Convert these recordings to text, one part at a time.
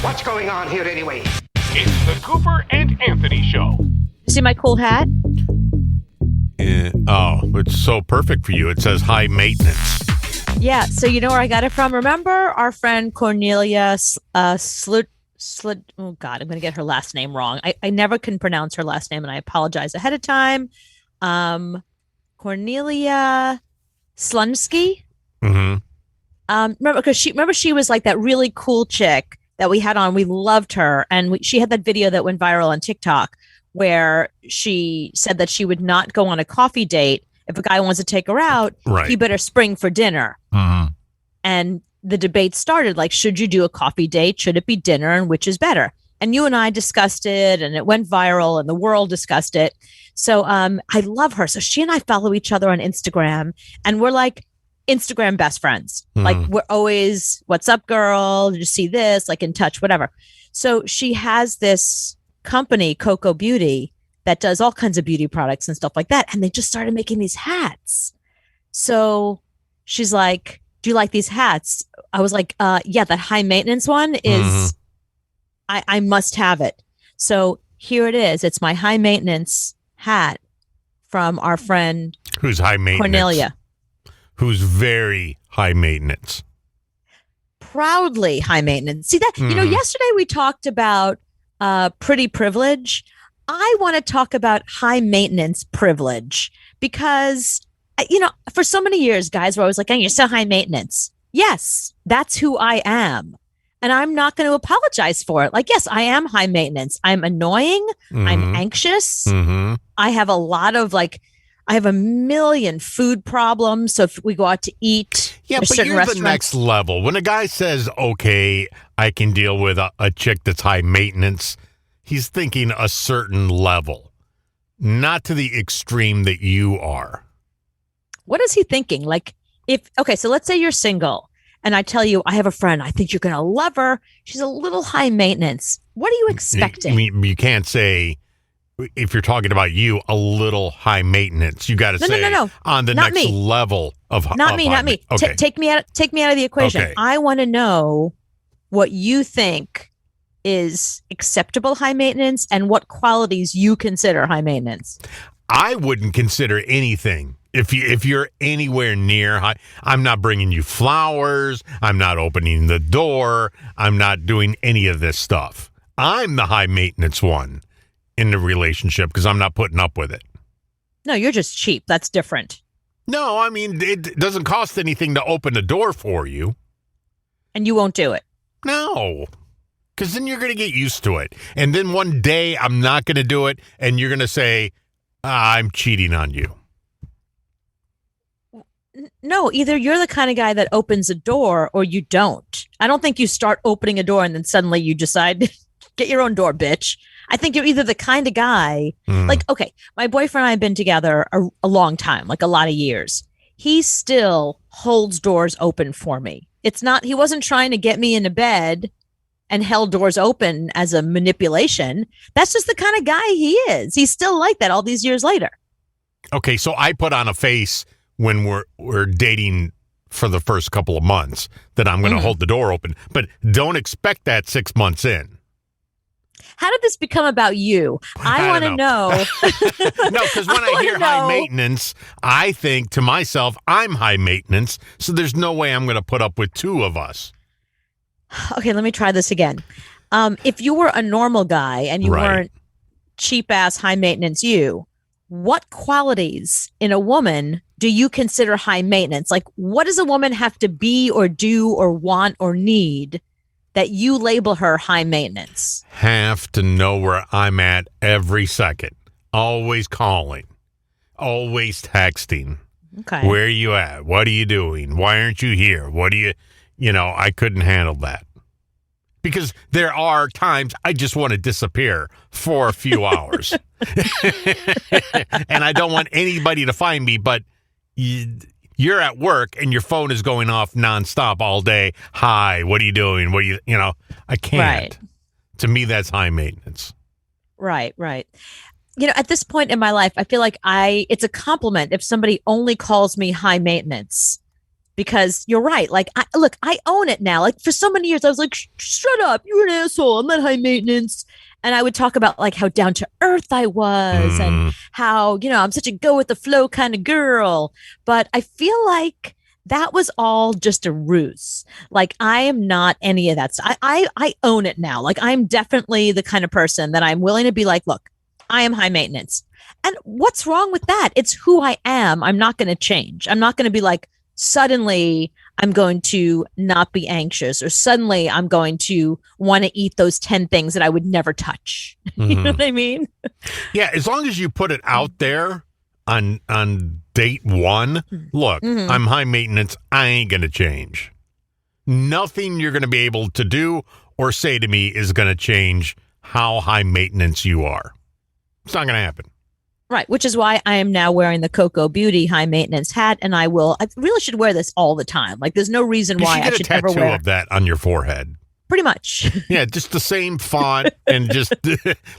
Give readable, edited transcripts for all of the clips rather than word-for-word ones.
What's going on here anyway? It's the Cooper and Anthony Show. See my cool hat? It's so perfect for you. It says high maintenance. Yeah, so you know where I got it from? Remember our friend Cornelia Slut? Oh, God, I'm going to get her last name wrong. I never can pronounce her last name, and I apologize ahead of time. Cornelia Slunsky? Mm-hmm. Remember she was like that really cool chick that we had on. We loved her, and she had that video that went viral on TikTok where she said that she would not go on a coffee date if a guy wants to take her out. Right. He better spring for dinner. Mm-hmm. And the debate started like, should you do a coffee date? Should it be dinner? And which is better? And you and I discussed it, and it went viral, and the world discussed it. So I love her. So she and I follow each other on Instagram, and we're like Instagram best friends. Mm-hmm. Like we're always, what's up, girl? Did you see this? Like in touch, whatever. So she has this company, Coco Beauty, that does all kinds of beauty products and stuff like that. And they just started making these hats. So she's like, do you like these hats? I was like, yeah, that high maintenance one is, I must have it. So here it is. It's my high maintenance hat from our friend Who's high maintenance? Cornelia. Who's very high maintenance. Proudly high maintenance. See that? You know, yesterday we talked about pretty privilege. I want to talk about high maintenance privilege because, you know, for so many years, guys were always like, oh, you're so high maintenance. Yes, that's who I am. And I'm not going to apologize for it. Like, yes, I am high maintenance. I'm annoying. I'm anxious. I have I have a million food problems. So if we go out to eat, yeah, but you're the next level. When a guy says, okay, I can deal with a chick that's high maintenance, he's thinking a certain level, not to the extreme that you are. What is he thinking? Like, so let's say you're single and I tell you, I have a friend, I think you're going to love her. She's a little high maintenance. What are you expecting? I mean, you can't say, if you're talking about you, a little high maintenance. You got to say no. On the Not next me. level of Not me. Okay. Take me out of the equation. Okay. I want to know what you think is acceptable high maintenance and what qualities you consider high maintenance. I wouldn't consider anything. If you're anywhere near high, I'm not bringing you flowers. I'm not opening the door. I'm not doing any of this stuff. I'm the high maintenance one in the relationship because I'm not putting up with it. No, you're just cheap. That's different. No, I mean, it doesn't cost anything to open the door for you. And you won't do it. No, because then you're going to get used to it. And then one day I'm not going to do it. And you're going to say, I'm cheating on you. No, either you're the kind of guy that opens a door or you don't. I don't think you start opening a door and then suddenly you decide, get your own door, bitch. I think you're either the kind of guy, like, okay, my boyfriend and I have been together a long time, like a lot of years. He still holds doors open for me. It's not, he wasn't trying to get me into bed and held doors open as a manipulation. That's just the kind of guy he is. He's still like that all these years later. Okay, so I put on a face when we're dating for the first couple of months that I'm going to hold the door open, but don't expect that 6 months in. How did this become about you? I want to know. No, because when I hear high maintenance, I think to myself, I'm high maintenance, so there's no way I'm going to put up with two of us. Okay, let me try this again. If you were a normal guy and you weren't cheap ass high maintenance, what qualities in a woman do you consider high maintenance? Like, what does a woman have to be or do or want or need that you label her high maintenance? Have to know where I'm at every second. Always calling. Always texting. Okay. Where are you at? What are you doing? Why aren't you here? What do you know, I couldn't handle that. Because there are times I just want to disappear for a few hours. And I don't want anybody to find me, but you're at work and your phone is going off nonstop all day. Hi, what are you doing? What do you know, I can't. Right. To me, that's high maintenance. Right. You know, at this point in my life, I feel like it's a compliment if somebody only calls me high maintenance. because you're right. Like, look, I own it now. Like for so many years, I was like, shut up. You're an asshole. I'm not high maintenance. And I would talk about like how down to earth I was and how, I'm such a go with the flow kind of girl. But I feel like that was all just a ruse. Like I am not any of that stuff. I own it now. Like I'm definitely the kind of person that I'm willing to be like, look, I am high maintenance. And what's wrong with that? It's who I am. I'm not going to change. I'm not going to be like, suddenly I'm going to not be anxious, or suddenly I'm going to want to eat those 10 things that I would never touch. You know what I mean? Yeah. As long as you put it out there on date one, look, I'm high maintenance. I ain't going to change. Nothing you're going to be able to do or say to me is going to change how high maintenance you are. It's not going to happen. Right, which is why I am now wearing the Cocoa Beauty high maintenance hat, and I really should wear this all the time. Like, there's no reason why I should ever wear. You should get a tattoo of that on your forehead. Pretty much. Yeah, just the same font, and just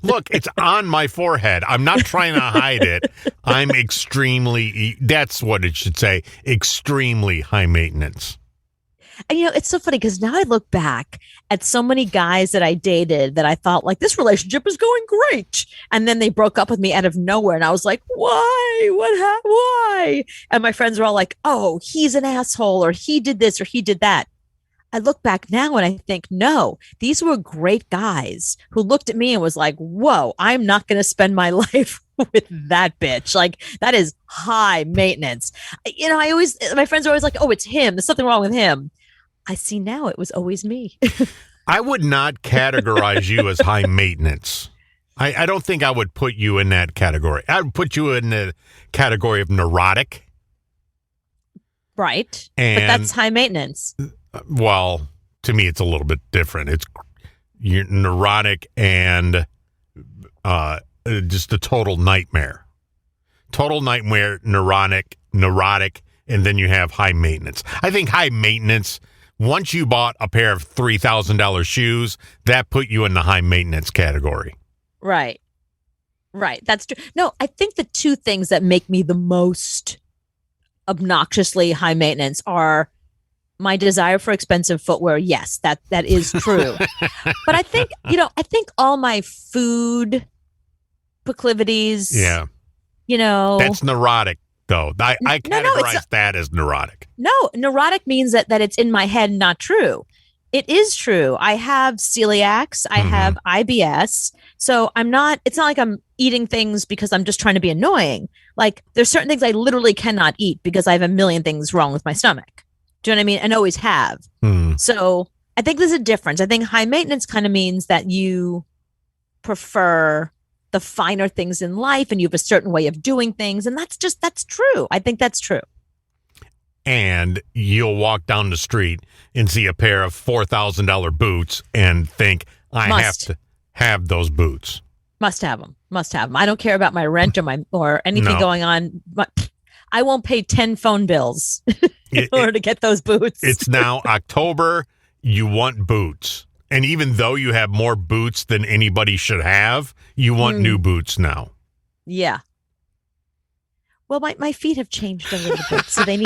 look, it's on my forehead. I'm not trying to hide it. I'm that's what it should say, extremely high maintenance. And, it's so funny because now I look back at so many guys that I dated that I thought like this relationship is going great. And then they broke up with me out of nowhere. And I was like, why? Why? And my friends were all like, oh, he's an asshole, or he did this or he did that. I look back now and I think, no, these were great guys who looked at me and was like, whoa, I'm not going to spend my life with that bitch. Like, that is high maintenance. My friends are always like, oh, it's him. There's something wrong with him. I see now it was always me. I would not categorize you as high maintenance. I don't think I would put you in that category. I would put you in the category of neurotic. Right. But that's high maintenance. Well, to me, it's a little bit different. You're neurotic and just a total nightmare. Total nightmare, neurotic, and then you have high maintenance. I think high maintenance, once you bought a pair of $3,000 shoes, that put you in the high maintenance category. Right. That's true. No, I think the two things that make me the most obnoxiously high maintenance are my desire for expensive footwear. Yes, that is true. But I think, all my food proclivities. Yeah. That's neurotic. Though I categorize that as neurotic. No, neurotic means that it's in my head, not true. It is true. I have celiacs. I have IBS. So it's not like I'm eating things because I'm just trying to be annoying. Like there's certain things I literally cannot eat because I have a million things wrong with my stomach. Do you know what I mean? And always have. So I think there's a difference. I think high maintenance kind of means that you prefer the finer things in life and you have a certain way of doing things. And that's true. I think that's true. And you'll walk down the street and see a pair of $4,000 boots and think, I have to have those boots. Must have them. I don't care about my rent or anything going on. I won't pay 10 phone bills in order to get those boots. It's now October. You want boots. And even though you have more boots than anybody should have, you want new boots now. Yeah. Well, my feet have changed a little bit, so they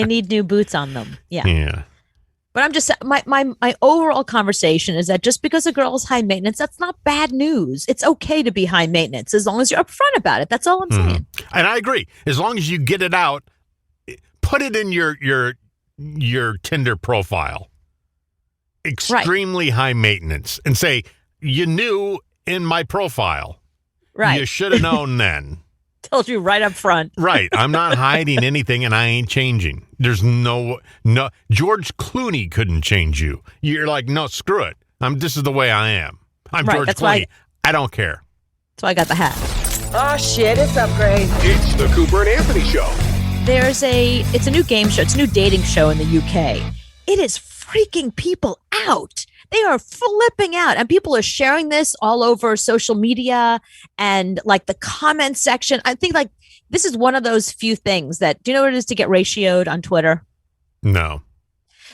need new boots on them. Yeah. Yeah. But I'm just my overall conversation is that just because a girl is high maintenance, that's not bad news. It's okay to be high maintenance as long as you're upfront about it. That's all I'm saying. And I agree. As long as you get it out, put it in your Tinder profile. Extremely high maintenance, and say, you knew in my profile. Right. You should have known then. Told you right up front. Right. I'm not hiding anything, and I ain't changing. There's no George Clooney couldn't change you. You're like, no, screw it. This is the way I am. I'm George Clooney. I don't care. That's why I got the hat. Oh shit, it's upgrade. It's the Cooper and Anthony Show. It's a new game show. It's a new dating show in the UK. It is freaking people out. They are flipping out, and people are sharing this all over social media and like the comment section. I think like this is one of those few things that, do you know what it is to get ratioed on Twitter? No.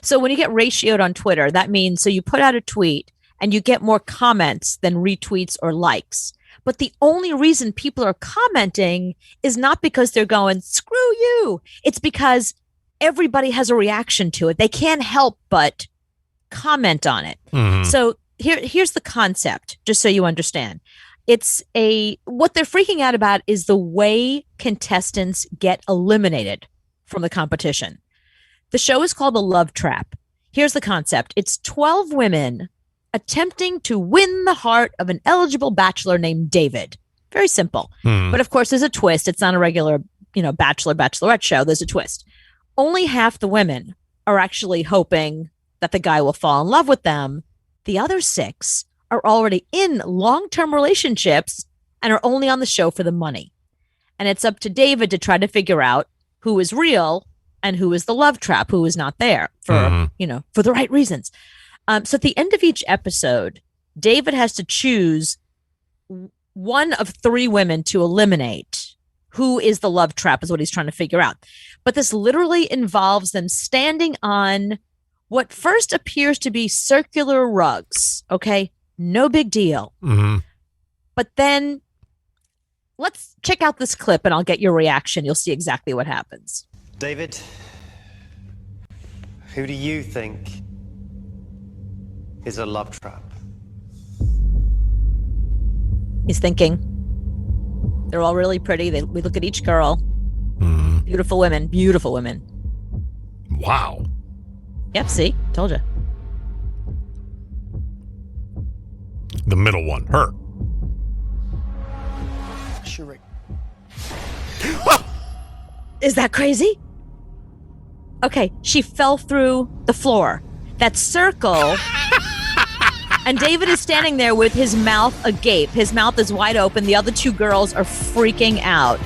So when you get ratioed on Twitter, that means so you put out a tweet and you get more comments than retweets or likes. But the only reason people are commenting is not because they're going, screw you. It's because everybody has a reaction to it. They can't help but comment on it. So here's the concept, just so you understand. What they're freaking out about is the way contestants get eliminated from the competition. The show is called The Love Trap. Here's the concept. It's 12 women attempting to win the heart of an eligible bachelor named David. Very simple. But of course, there's a twist. It's not a regular, bachelorette show. There's a twist. Only half the women are actually hoping that the guy will fall in love with them. The other 6 are already in long-term relationships and are only on the show for the money. And it's up to David to try to figure out who is real and who is the love trap, who is not there for, for the right reasons. So at the end of each episode, David has to choose one of 3 women to eliminate. Who is the love trap is what he's trying to figure out. But this literally involves them standing on what first appears to be circular rugs. Okay. No big deal. But then let's check out this clip and I'll get your reaction. You'll see exactly what happens. David, who do you think is a love trap? He's thinking. They're all really pretty. We look at each girl. Beautiful women. Beautiful women. Wow. Yep, see? Told you. The middle one, her. Sure. Is that crazy? Okay, she fell through the floor. That circle. And David is standing there with his mouth agape. His mouth is wide open. The other 2 girls are freaking out.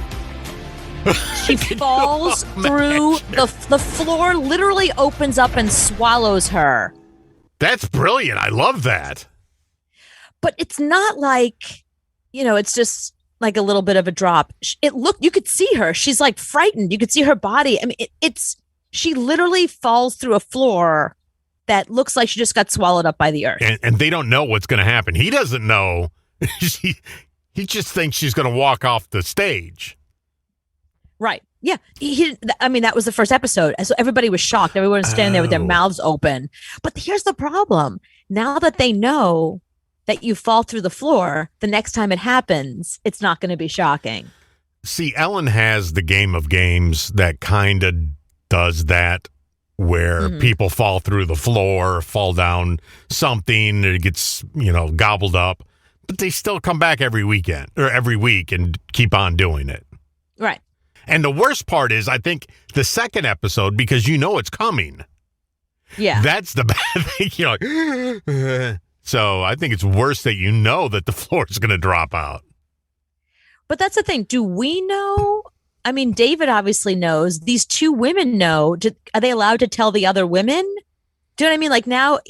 She falls through the floor, literally opens up and swallows her. That's brilliant. I love that. But it's not like, it's just like a little bit of a drop. You could see her. She's like frightened. You could see her body. I mean, she literally falls through a floor that looks like she just got swallowed up by the earth. And they don't know what's going to happen. He doesn't know. He just thinks she's going to walk off the stage. Right. Yeah. That was the first episode. So everybody was shocked. Everyone was standing there with their mouths open. But here's the problem. Now that they know that you fall through the floor, the next time it happens, it's not going to be shocking. See, Ellen has the Game of Games that kind of does that, where people fall through the floor, fall down something, it gets, gobbled up, but they still come back every weekend or every week and keep on doing it. Right. And the worst part is, I think, the second episode, because it's coming. Yeah. That's the bad thing. You're like, so I think it's worse that that the floor is going to drop out. But that's the thing. Do we know? I mean, David obviously knows. These 2 women know. Are they allowed to tell the other women? Do you know what I mean? Like now,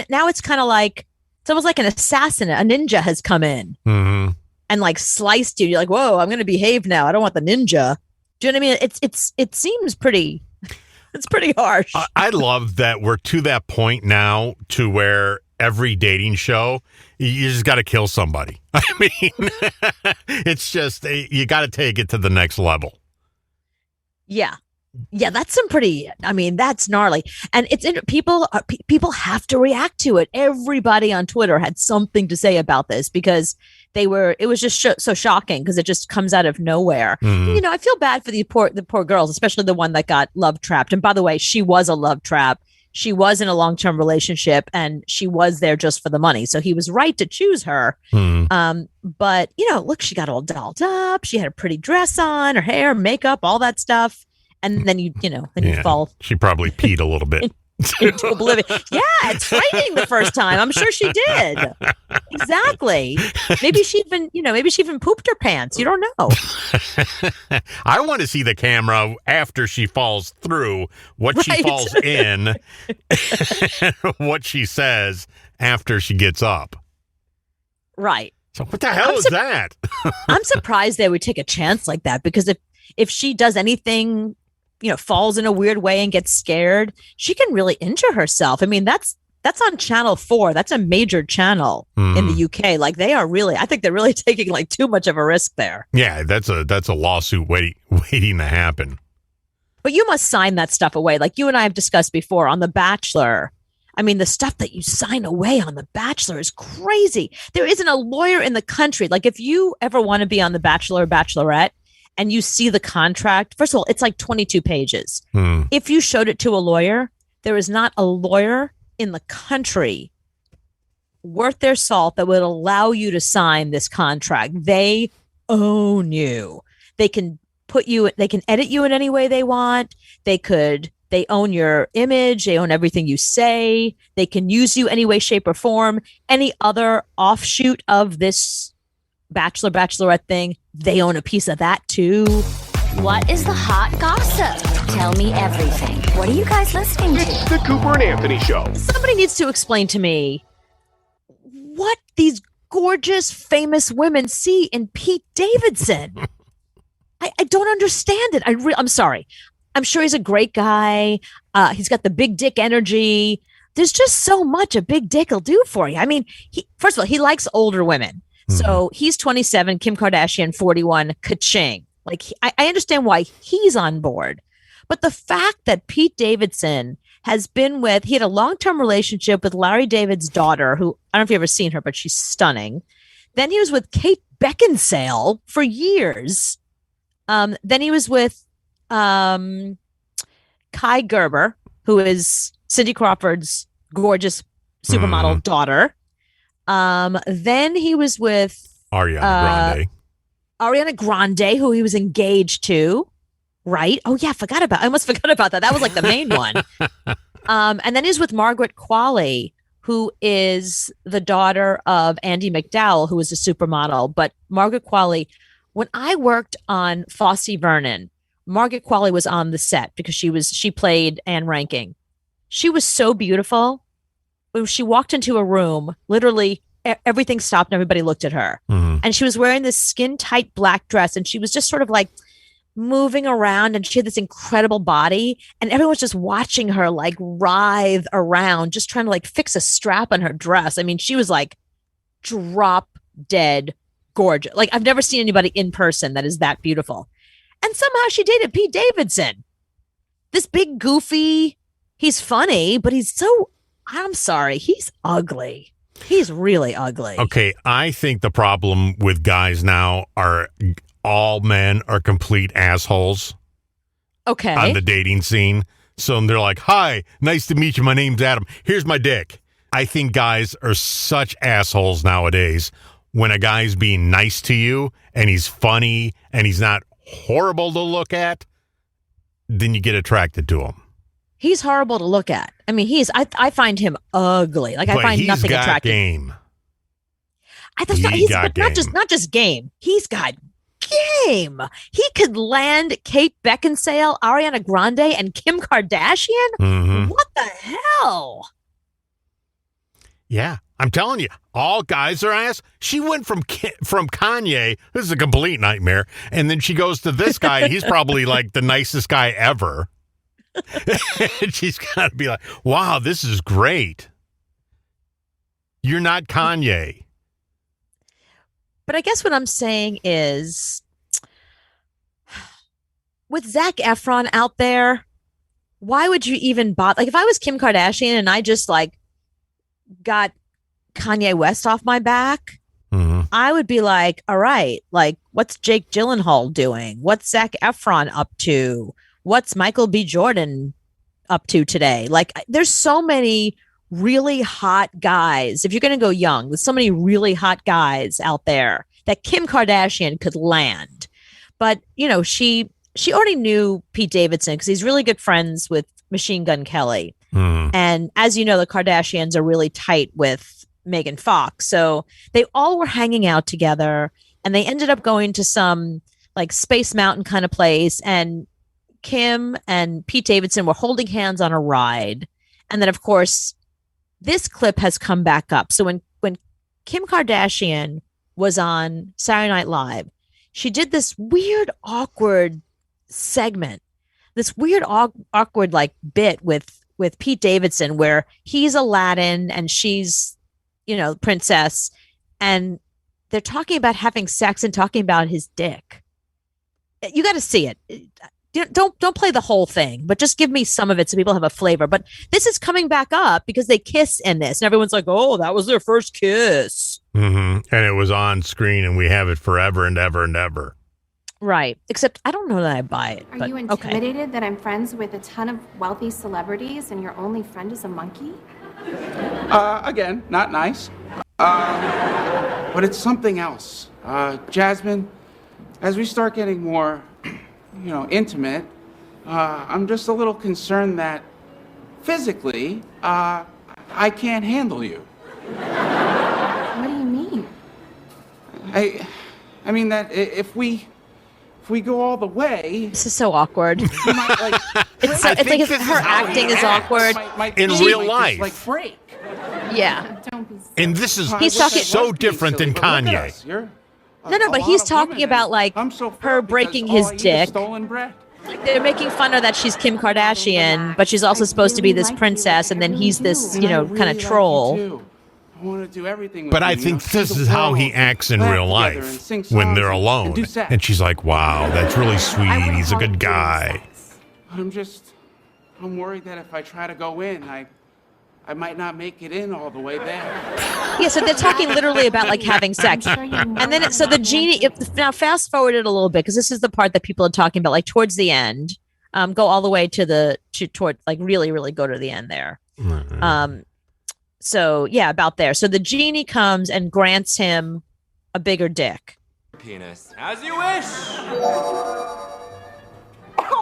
now it's kind of like, it's almost like an assassin, a ninja has come in and like sliced you. You're like, whoa, I'm going to behave now. I don't want the ninja. Do you know what I mean? It seems pretty, it's pretty harsh. I love that we're to that point now to where every dating show, you just got to kill somebody. I mean, it's just, you got to take it to the next level. Yeah. Yeah, that's some pretty, that's gnarly. And people have to react to it. Everybody on Twitter had something to say about this because it was just so shocking because it just comes out of nowhere. I feel bad for the poor girls, especially the one that got love trapped. And by the way, she was a love trap. She was in a long-term relationship and she was there just for the money. So he was right to choose her. But, look, she got all dolled up. She had a pretty dress on, her hair, makeup, all that stuff. And then you fall. She probably peed a little bit. Into oblivion. Yeah, it's frightening the first time. I'm sure she did. Exactly. Maybe she even pooped her pants. You don't know. I want to see the camera after she falls through, what she falls in, what she says after she gets up. Right. So what the hell is that? I'm surprised they would take a chance like that because if she does anything, falls in a weird way and gets scared, she can really injure herself. I mean, that's on Channel 4. That's a major channel in the UK. Like I think they're really taking like too much of a risk there. Yeah, that's a lawsuit waiting to happen. But you must sign that stuff away. Like you and I have discussed before on The Bachelor. I mean, the stuff that you sign away on The Bachelor is crazy. There isn't a lawyer in the country. Like if you ever want to be on The Bachelor or Bachelorette and you see the contract, first of all, it's like 22 pages. If you showed it to a lawyer, there is not a lawyer in the country worth their salt that would allow you to sign this contract. They own you. They can edit you in any way they want. They own your image. They own everything you say. They can use you any way, shape, or form. Any other offshoot of this Bachelor, Bachelorette thing, they own a piece of that too. What is the hot gossip? Tell me everything. What are you guys listening to? It's the Cooper and Anthony Show. Somebody needs to explain to me what these gorgeous, famous women see in Pete Davidson. I don't understand it. I'm sorry. I'm sure he's a great guy. He's got the big dick energy. There's just so much a big dick will do for you. I mean, first of all, he likes older women. So he's 27, Kim Kardashian, 41, ka-ching. Like, I understand why he's on board. But the fact that Pete Davidson has been he had a long-term relationship with Larry David's daughter, who, I don't know if you've ever seen her, but she's stunning. Then he was with Kate Beckinsale for years. Then he was with Kai Gerber, who is Cindy Crawford's gorgeous supermodel daughter. Then he was with Ariana Grande, who he was engaged to, right? Oh yeah, I almost forgot about that. That was like the main one. And then he's with Margaret Qualley, who is the daughter of Andy McDowell, who was a supermodel. But Margaret Qualley, when I worked on Fosse Vernon, Margaret Qualley was on the set because she played Anne Ranking. She was so beautiful. When she walked into a room, literally everything stopped and everybody looked at her. And she was wearing this skin tight black dress, and she was just sort of like moving around, and she had this incredible body, and everyone was just watching her like writhe around, just trying to like fix a strap on her dress. I mean, she was like drop dead gorgeous. Like I've never seen anybody in person that is that beautiful. And somehow she dated Pete Davidson. This big goofy, he's funny, but I'm sorry, he's ugly. He's really ugly. Okay, I think the problem with guys now are all men are complete assholes. Okay. On the dating scene. So they're like, hi, nice to meet you. My name's Adam. Here's my dick. I think guys are such assholes nowadays. When a guy's being nice to you and he's funny and he's not horrible to look at, then you get attracted to him. He's horrible to look at. I mean, I find him ugly. Like I find nothing attractive. Game. Not just game. He's got game. He could land Kate Beckinsale, Ariana Grande, and Kim Kardashian. What the hell? Yeah, I'm telling you, all guys are ass. She went from Kanye, this is a complete nightmare, and then she goes to this guy. He's probably like the nicest guy ever. And she's got to be like, wow, this is great. You're not Kanye. But I guess what I'm saying is, with Zac Efron out there, why would you even bother? Like, if I was Kim Kardashian and I just like got Kanye West off my back, I would be like, all right, like, what's Jake Gyllenhaal doing? What's Zac Efron up to? What's Michael B. Jordan up to today? Like, there's so many really hot guys. If you're going to go young, there's so many really hot guys out there that Kim Kardashian could land. But, you know, she already knew Pete Davidson because he's really good friends with Machine Gun Kelly. And as you know, the Kardashians are really tight with Megan Fox. So they all were hanging out together, and they ended up going to some like Space Mountain kind of place. And Kim and Pete Davidson were holding hands on a ride. And then, of course, this clip has come back up. So when Kim Kardashian was on Saturday Night Live, she did this weird, awkward segment, this weird, awkward like bit with Pete Davidson, where he's Aladdin and she's, you know, princess, and they're talking about having sex and talking about his dick. You got to see it. don't play the whole thing, but just give me some of it so people have a flavor. But this is coming back up because they kiss in this, and everyone's like, "Oh, that was their first kiss." Mm-hmm. And it was on screen, and we have it forever and ever and ever. Right. Except I don't know that I buy it. Are you intimidated that I'm friends with a ton of wealthy celebrities and your only friend is a monkey? Again, not nice. But it's something else. Jasmine, as we start getting more, intimate, I'm just a little concerned that physically, I can't handle you. What do you mean? I mean that if we go all the way, This is so awkward. you might, It's like her acting is awkward. In real life. Just, break. Yeah. Don't be And this is He's talking- so different than Kanye. No, but he's talking about like her breaking his dick. Stolen bread. They're making fun of that she's Kim Kardashian, but she's also supposed to be this princess, and then he's this, kind of troll. I want to do everything with But you, I think see this the is how he world, acts in laugh real together and life sing when songs they're and alone. do sex. And she's like, wow, that's really sweet. I would He's a call good it doing guy. sex. I'm worried that if I try to go in, I might not make it in all the way there. Yeah, so they're talking literally about like having sex. I'm sure you know And then, so the that genie, answer. now fast forward it a little bit, because this is the part that people are talking about, like towards the end, go all the way toward like really, really go to the end there. So yeah, about there. So the genie comes and grants him a bigger dick. Penis. As you wish.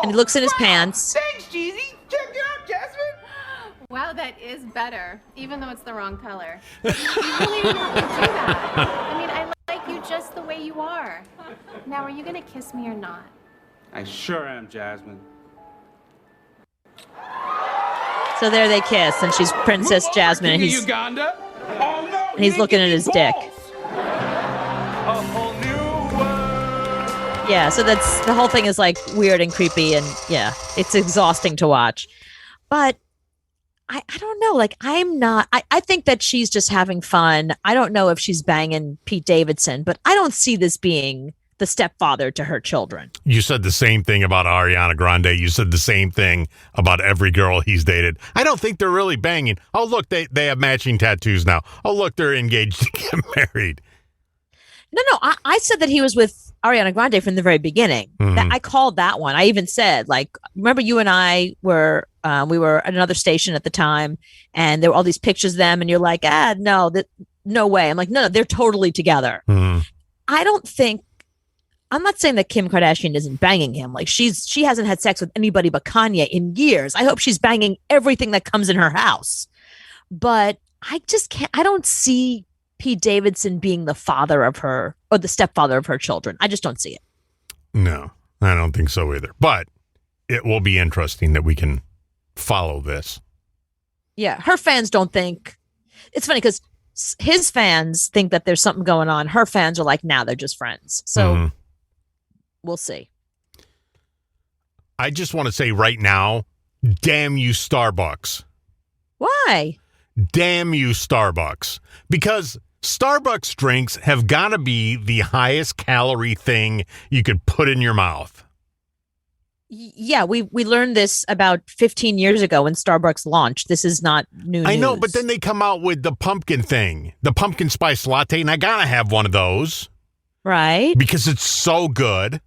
And he looks in his pants. Thanks, Jeezy. Check it out, Jasmine. Wow, that is better, even though it's the wrong color. You really didn't have to do that. I mean, I like you just the way you are. Now, are you gonna kiss me or not? I sure am, Jasmine. So there they kiss, and she's Princess Jasmine, and King of he's Uganda. Oh no! and he's looking at his dick. A whole new world. Yeah, so that's the whole thing is like weird and creepy, and yeah, it's exhausting to watch. But I don't know. Like, I think that she's just having fun. I don't know if she's banging Pete Davidson, but I don't see this being the stepfather to her children. You said the same thing about Ariana Grande. You said the same thing about every girl he's dated. I don't think they're really banging. Oh, look, they have matching tattoos now. Oh, look, they're engaged to get married. No, I said that he was with Ariana Grande from the very beginning. Mhm. I called that one. I even said, like, remember you and I were we were at another station at the time, and there were all these pictures of them, and you're like, no way. I'm like, no, they're totally together. Mhm. I'm not saying that Kim Kardashian isn't banging him. Like, she hasn't had sex with anybody but Kanye in years. I hope she's banging everything that comes in her house. But I just can't. I don't see Pete Davidson being the father of her or the stepfather of her children. I just don't see it. No, I don't think so either. But it will be interesting that we can follow this. Yeah, her fans don't think. It's funny because his fans think that there's something going on. Her fans are like, nah, they're just friends. So we'll see. I just want to say right now, damn you, Starbucks. Why? Damn you, Starbucks. Because Starbucks drinks have got to be the highest calorie thing you could put in your mouth. Yeah, we learned this about 15 years ago when Starbucks launched. This is not new news. I know, but then they come out with the pumpkin thing, the pumpkin spice latte, and I got to have one of those. Right. Because it's so good.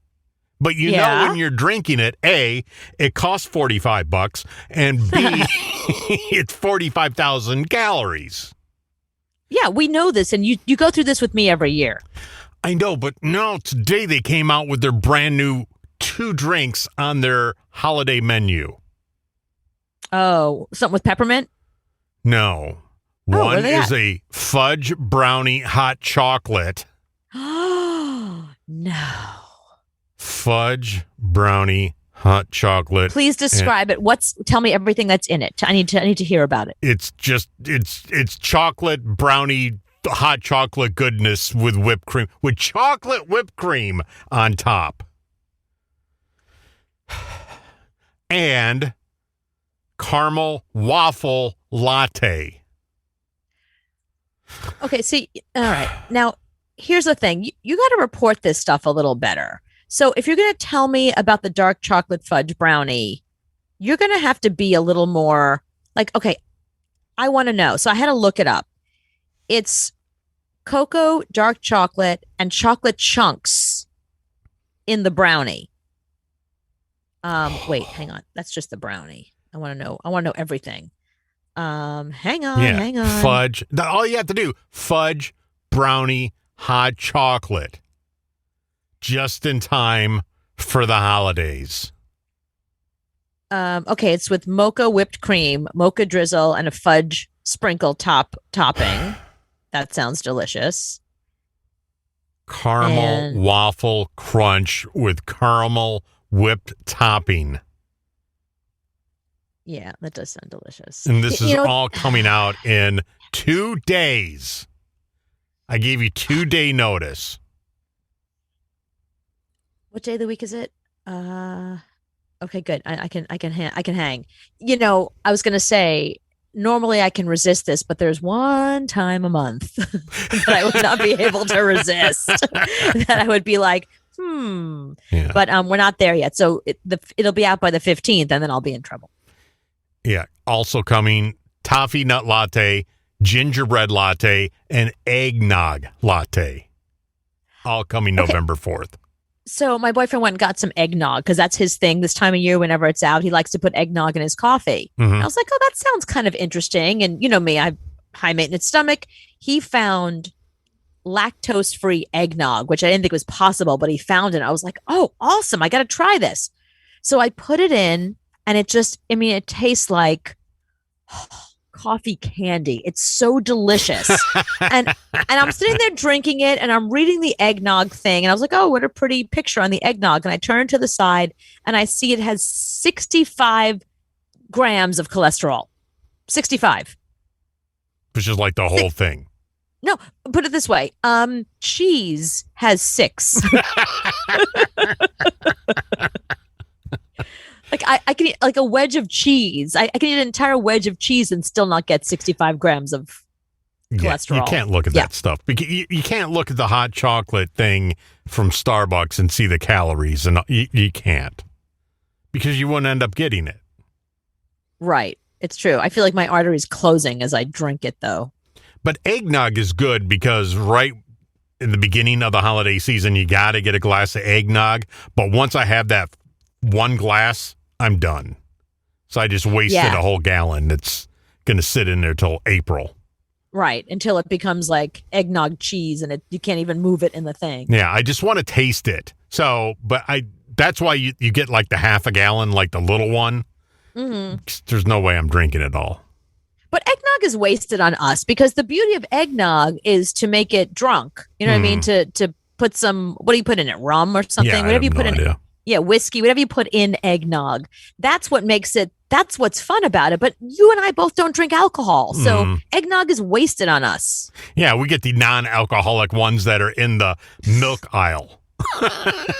But you know when you're drinking it, A, it costs $45, and B, it's 45,000 calories. Yeah, we know this, and you go through this with me every year. I know, but no, today they came out with their brand new 2 drinks on their holiday menu. Oh, something with peppermint? No. where One are they is at? a fudge brownie hot chocolate. Oh, no. Fudge brownie hot chocolate. Please describe it. Tell me everything that's in it. I need to hear about it. It's just it's chocolate brownie hot chocolate goodness with whipped cream, with chocolate whipped cream on top. And caramel waffle latte. Okay, see, all right. Now, here's the thing. You got to report this stuff a little better. So if you're going to tell me about the dark chocolate fudge brownie, you're going to have to be a little more like, okay, I want to know. So I had to look it up. It's cocoa, dark chocolate, and chocolate chunks in the brownie. Wait, hang on. That's just the brownie. I want to know. I want to know everything. Hang on. Fudge. All you have to do, fudge, brownie, hot chocolate. Just in time for the holidays. Okay, it's with mocha whipped cream, mocha drizzle, and a fudge sprinkle topping. That sounds delicious. Caramel waffle crunch with caramel whipped topping. Yeah, that does sound delicious. And this is all coming out in 2 days. I gave you 2-day notice. What day of the week is it? Okay, good. I can hang. You know, I was going to say, normally I can resist this, but there's one time a month that I would not be able to resist. That I would be like, Yeah. But we're not there yet. So it'll be out by the 15th, and then I'll be in trouble. Yeah. Also coming, toffee nut latte, gingerbread latte, and eggnog latte. All coming November 4th. So my boyfriend went and got some eggnog because that's his thing this time of year. Whenever it's out, he likes to put eggnog in his coffee. Mm-hmm. I was like, oh, that sounds kind of interesting. And you know me, I have high maintenance stomach. He found lactose-free eggnog, which I didn't think was possible, but he found it. I was like, oh, awesome. I got to try this. So I put it in and it tastes like coffee candy. It's so delicious. and I'm sitting there drinking it and I'm reading the eggnog thing. And I was like, oh, what a pretty picture on the eggnog. And I turn to the side and I see it has 65 grams of cholesterol. 65. Which is like the whole thing. No, put it this way. Cheese has 6. Like I can eat like a wedge of cheese. I can eat an entire wedge of cheese and still not get 65 grams of cholesterol. You can't look at that stuff. You can't look at the hot chocolate thing from Starbucks and see the calories, and you can't because you wouldn't end up getting it. Right. It's true. I feel like my artery's closing as I drink it, though. But eggnog is good because right in the beginning of the holiday season, you got to get a glass of eggnog. But once I have that one glass, I'm done. So I just wasted a whole gallon. It's going to sit in there till April. Right. Until it becomes like eggnog cheese and you can't even move it in the thing. Yeah. I just want to taste it. So, but that's why you get like the half a gallon, like the little one. Mm-hmm. There's no way I'm drinking it all. But eggnog is wasted on us because the beauty of eggnog is to make it drunk. You know what I mean? To put some, what do you put in it? Rum or something? Yeah, whatever you put in idea. it. Yeah, whiskey, whatever you put in eggnog. That's what makes it, that's what's fun about it. But you and I both don't drink alcohol. So eggnog is wasted on us. Yeah, we get the non-alcoholic ones that are in the milk aisle.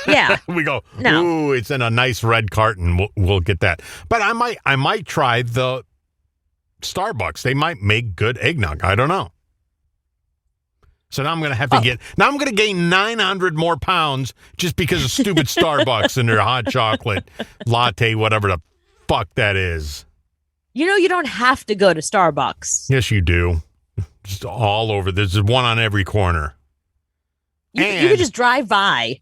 Yeah. We go, no. Ooh, it's in a nice red carton. We'll get that. But I might try the Starbucks. They might make good eggnog. I don't know. So now I'm going to have to I'm going to gain 900 more pounds just because of stupid Starbucks and their hot chocolate latte, whatever the fuck that is. You know, you don't have to go to Starbucks. Yes, you do. Just all over. There's one on every corner. You could just drive by.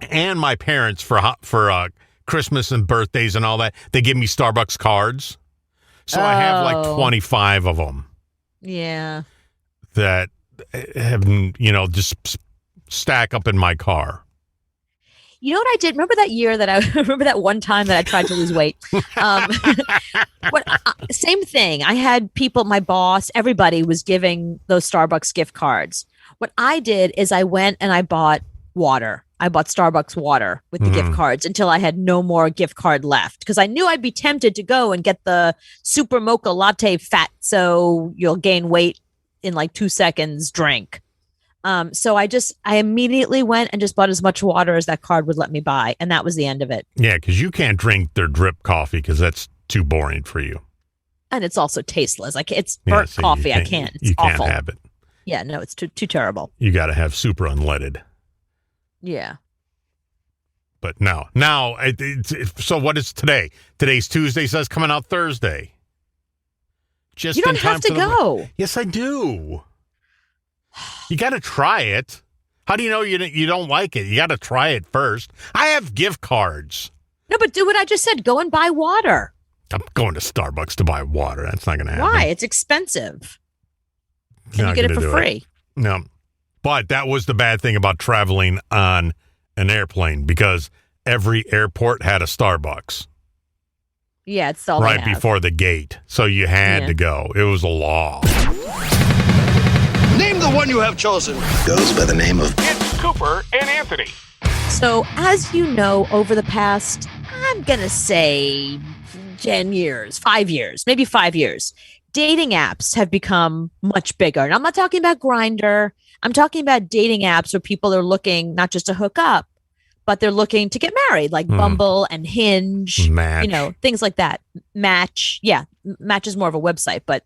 And my parents for Christmas and birthdays and all that, they give me Starbucks cards. So I have like 25 of them. Yeah. That have, just stack up in my car. You know what I did? Remember that year remember that one time that I tried to lose weight? Same thing. I had people, my boss, everybody was giving those Starbucks gift cards. What I did is I went and I bought water. I bought Starbucks water with the gift cards until I had no more gift card left because I knew I'd be tempted to go and get the super mocha latte fat so you'll gain weight in like 2 seconds drink. So I immediately went and just bought as much water as that card would let me buy. And that was the end of it. Yeah, because you can't drink their drip coffee because that's too boring for you. And it's also tasteless. Like it's burnt coffee. I can't. It's awful. Can't have it. Yeah, no, it's too terrible. You got to have super unleaded. Yeah. But no. Now, so what is today? Today's Tuesday, so it's coming out Thursday. Just You don't in time have to for the- go. Yes, I do. You got to try it. How do you know you don't like it? You got to try it first. I have gift cards. No, but do what I just said. Go and buy water. I'm going to Starbucks to buy water. That's not going to happen. Why? It's expensive. And Not you get it gonna for do free. No. But that was the bad thing about traveling on an airplane because every airport had a Starbucks Yeah, it's all they right have. before the gate. So you had to go. It was a law. Name the one you have chosen. Goes by the name of It's Cooper and Anthony. So, as you know, over the past, I'm going to say 10 years, 5 years, maybe 5 years, dating apps have become much bigger. And I'm not talking about Grindr. I'm talking about dating apps where people are looking not just to hook up, but they're looking to get married, like Bumble and Hinge, Match. you know, things like that. Match. Yeah, Match is more of a website. But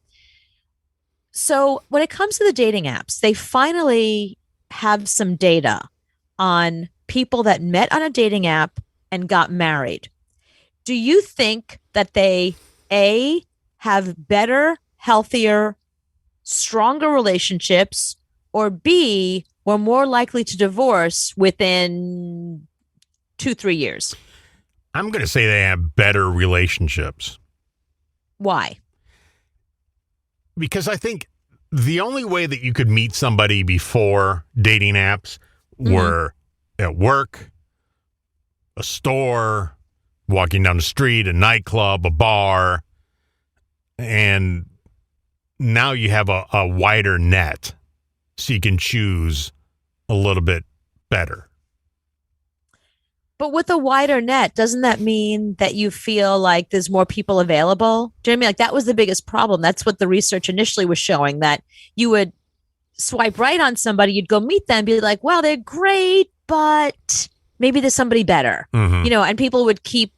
so when it comes to the dating apps, they finally have some data on people that met on a dating app and got married. Do you think that they, A, have better, healthier, stronger relationships, or B, were more likely to divorce within 2-3 years? I'm going to say they have better relationships. Why? Because I think the only way that you could meet somebody before dating apps were at work, a store, walking down the street, a nightclub, a bar, and now you have a wider net so you can choose a little bit better. But with a wider net, doesn't that mean that you feel like there's more people available? Do you know what I mean? Like that was the biggest problem. That's what the research initially was showing, that you would swipe right on somebody, you'd go meet them, be like, well, they're great, but maybe there's somebody better, you know, and people would keep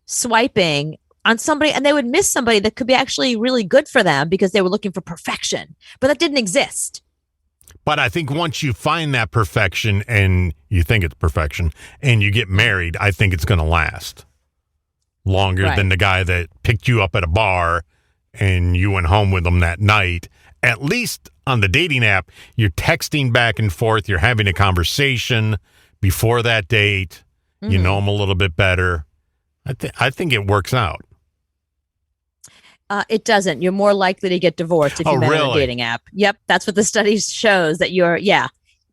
swiping on somebody and they would miss somebody that could be actually really good for them because they were looking for perfection, but that didn't exist. But I think once you find that perfection and you think it's perfection and you get married, I think it's going to last longer than the guy that picked you up at a bar and you went home with them that night. At least on the dating app, you're texting back and forth. You're having a conversation before that date. You know them a little bit better. I think it works out. It doesn't. You're more likely to get divorced if you met on a dating app. Yep. That's what the study shows, that